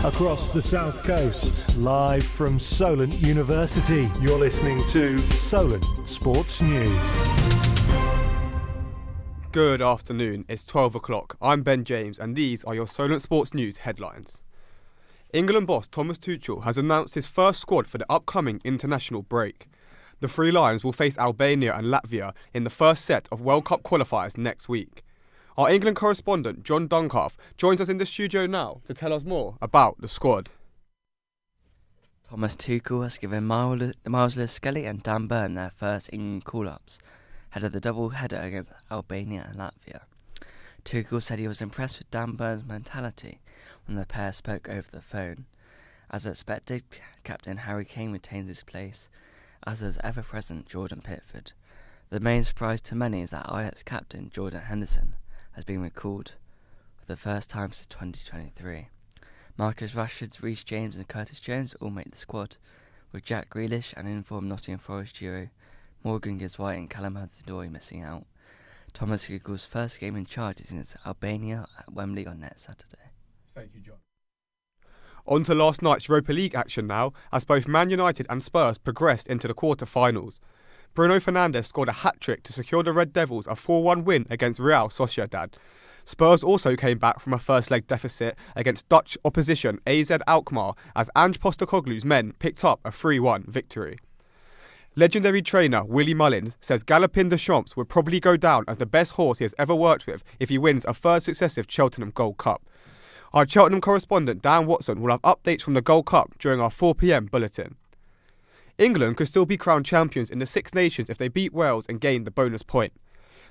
Across the South Coast, live from Solent University, you're listening to Solent Sports News. Good afternoon, it's 12 o'clock. I'm Ben James and these are your Solent Sports News headlines. England boss Thomas Tuchel has announced his first squad for the upcoming international break. The Three Lions will face Albania and Latvia in the first set of World Cup qualifiers next week. Our England correspondent John Duncalf joins us in the studio now to tell us more about the squad. Thomas Tuchel has given Miles Skelly and Dan Burn their first England call-ups ahead of the double header against Albania and Latvia. Tuchel said he was impressed with Dan Burn's mentality when the pair spoke over the phone. As expected, captain Harry Kane retains his place, as does ever-present Jordan Pickford. The main surprise to many is that Ajax captain Jordan Henderson has been recalled for the first time since 2023. Marcus Rashford, Reece James and Curtis Jones all make the squad, with Jack Grealish and informed Nottingham Forest duo Morgan Gibbs-White and Callum Hudson-Odoi missing out. Thomas Tuchel's first game in charge is against Albania at Wembley on next Saturday. Thank you, John. On to last night's Europa League action now, as both Man United and Spurs progressed into the quarter-finals. Bruno Fernandes scored a hat-trick to secure the Red Devils a 4-1 win against Real Sociedad. Spurs also came back from a first-leg deficit against Dutch opposition AZ Alkmaar as Ange Postecoglou's men picked up a 3-1 victory. Legendary trainer Willie Mullins says Galopin Deschamps would probably go down as the best horse he has ever worked with if he wins a third successive Cheltenham Gold Cup. Our Cheltenham correspondent Dan Watson will have updates from the Gold Cup during our 4 p.m. bulletin. England could still be crowned champions in the Six Nations if they beat Wales and gain the bonus point.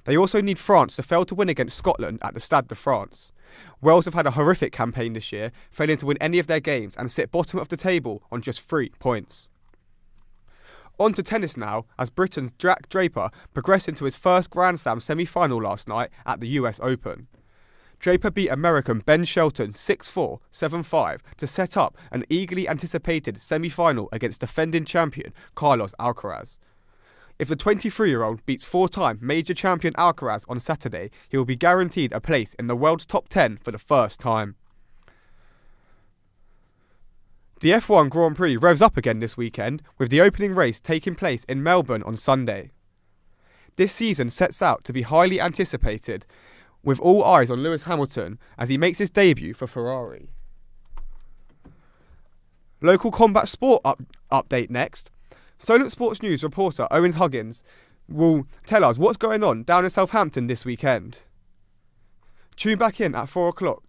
They also need France to fail to win against Scotland at the Stade de France. Wales have had a horrific campaign this year, failing to win any of their games and sit bottom of the table on just 3 points. On to tennis now, as Britain's Jack Draper progressed into his first Grand Slam semi-final last night at the US Open. Draper beat American Ben Shelton 6-4, 7-5 to set up an eagerly anticipated semi-final against defending champion Carlos Alcaraz. If the 23-year-old beats 4-time major champion Alcaraz on Saturday, he will be guaranteed a place in the world's top 10 for the first time. The F1 Grand Prix revs up again this weekend, with the opening race taking place in Melbourne on Sunday. This season sets out to be highly anticipated, with all eyes on Lewis Hamilton as he makes his debut for Ferrari. Local combat sport update next. Solent Sports News reporter Owen Huggins will tell us what's going on down in Southampton this weekend. Tune back in at 4 o'clock.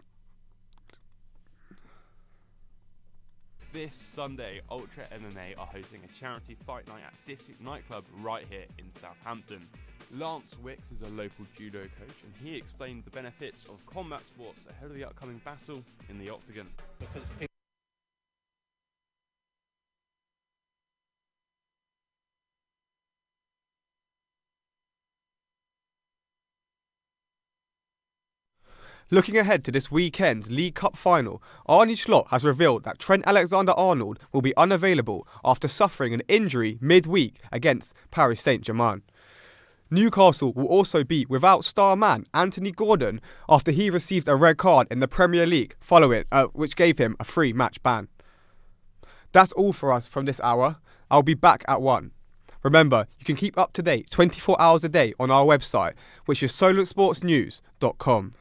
This Sunday, Ultra MMA are hosting a charity fight night at District Nightclub right here in Southampton. Lance Wicks is a local judo coach and he explained the benefits of combat sports ahead of the upcoming battle in the octagon. Looking ahead to this weekend's League Cup final, Arne Slot has revealed that Trent Alexander-Arnold will be unavailable after suffering an injury midweek against Paris Saint-Germain. Newcastle will also be without star man Anthony Gordon after he received a red card in the Premier League following which gave him a 3-match ban. That's all for us from this hour. I'll be back at 1. Remember, you can keep up to date 24 hours a day on our website, which is solentsportsnews.com.